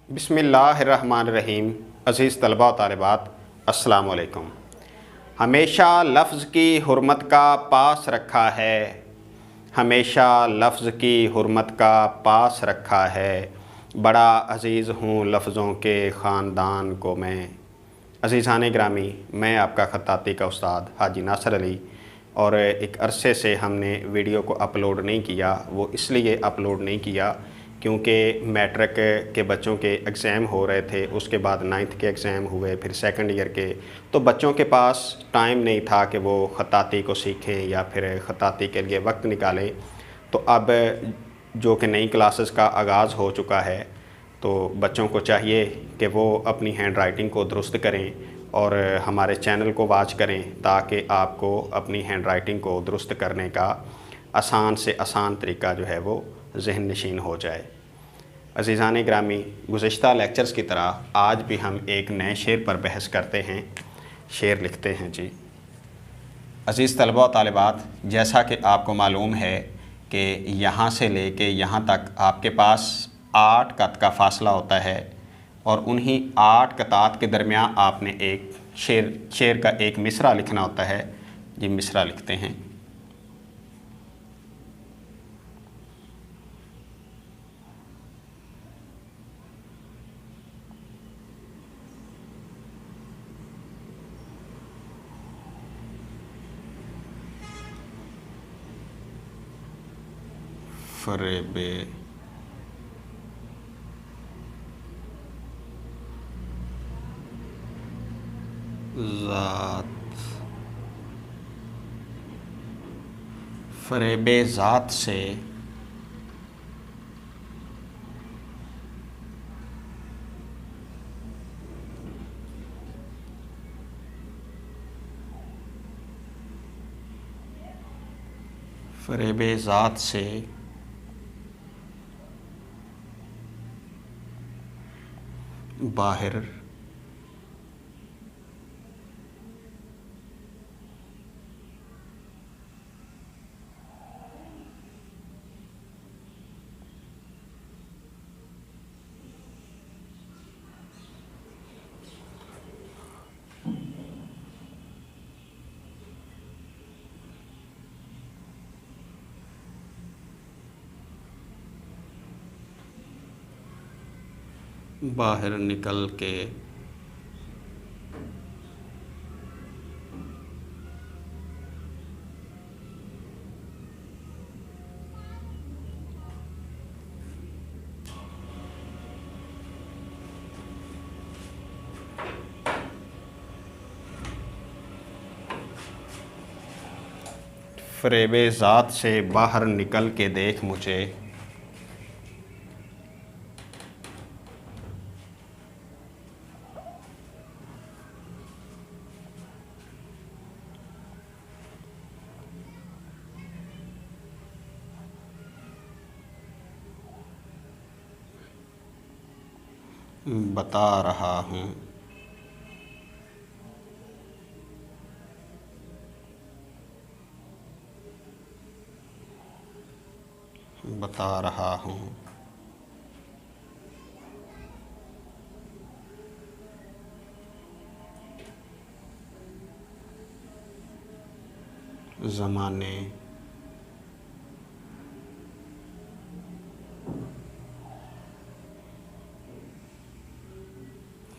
बिस्मिल्लाहिर्रहमानिर्रहीम। अज़ीज़ तलबा व तालिबात, अस्सलामु अलैकुम। हमेशा लफ्ज़ की हुर्मत का पास रखा है, हमेशा लफ्ज़ की हुर्मत का पास रखा है। बड़ा अज़ीज़ हूँ लफ्ज़ों के ख़ानदान को मैं। अज़ीज़ान ग्रामी, मैं आपका ख़त्ताती का उस्ताद हाजी नासर अली। और एक अरसे से हमने वीडियो को अपलोड नहीं किया। वो इसलिए अपलोड नहीं किया क्योंकि मैट्रिक के बच्चों के एग्ज़ाम हो रहे थे, उसके बाद 9th के एग्ज़ाम हुए, फिर सेकंड ईयर के। तो बच्चों के पास टाइम नहीं था कि वो ख़त्ताती को सीखें या फिर ख़त्ताती के लिए वक्त निकालें। तो अब जो कि नई क्लासेस का आगाज़ हो चुका है, तो बच्चों को चाहिए कि वो अपनी हैंड राइटिंग को दुरुस्त करें और हमारे चैनल को वॉच करें ताकि आपको अपनी हैंड राइटिंग को दुरुस्त करने का आसान से आसान तरीका जो है वो ज़हन नशीन हो जाए। अज़ीज़ान ग्रामी, गुज़िश्ता लेक्चर्स की तरह आज भी हम एक नए शेर पर बहस करते हैं। शेर लिखते हैं जी। अज़ीज़ तलबा व तालिबात, जैसा कि आपको मालूम है कि यहाँ से लेके यहाँ तक आपके पास 8 कत का फ़ासला होता है और उन्हीं 8 कतात के दरमियान आपने एक शेर का एक मिसरा लिखना होता है। जी, मिसरा लिखते हैं। फरेबे ज़ात, फरेबे ज़ात से फरेबे ज़ात से बाहर बाहर निकल के फरेबे ज़ात से बाहर निकल के देख मुझे, बता रहा हूँ। बता रहा हूँ। ज़माने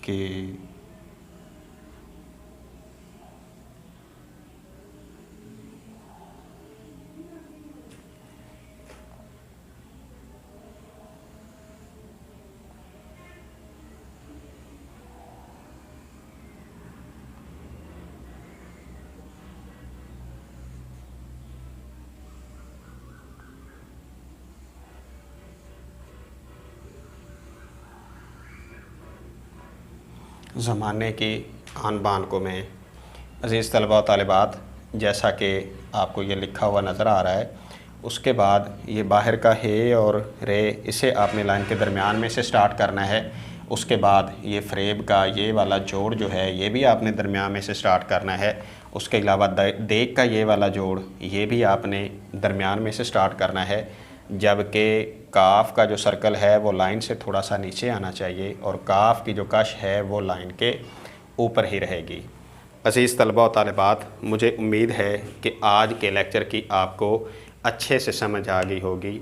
के ज़माने की आन बान को मैं। अज़ीज़ तलबा व तालिबात, जैसा कि आपको ये लिखा हुआ नज़र आ रहा है, उसके बाद ये बाहर का हे और रे, इसे आपने लाइन के दरमियान में से स्टार्ट करना है। उसके बाद ये फ्रेब का ये वाला जोड़ जो है ये भी आपने दरमियान में से स्टार्ट करना है। उसके अलावा देख का ये वाला जोड़ ये भी आपने दरमियान में से स्टार्ट करना है। जबकि काफ का जो सर्कल है वो लाइन से थोड़ा सा नीचे आना चाहिए और काफ की जो कश है वो लाइन के ऊपर ही रहेगी। अज़ीज़ तलबा और तालिबात, मुझे उम्मीद है कि आज के लेक्चर की आपको अच्छे से समझ आ गई होगी।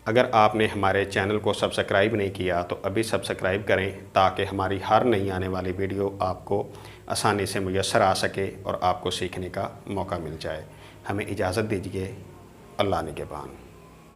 अगर आपने हमारे चैनल को सब्सक्राइब नहीं किया तो अभी सब्सक्राइब करें ताकि हमारी हर नई आने वाली वीडियो आपको आसानी से मुयस्सर आ सके और आपको सीखने का मौका मिल जाए। हमें इजाज़त दीजिए। अल्लाह निगहबान।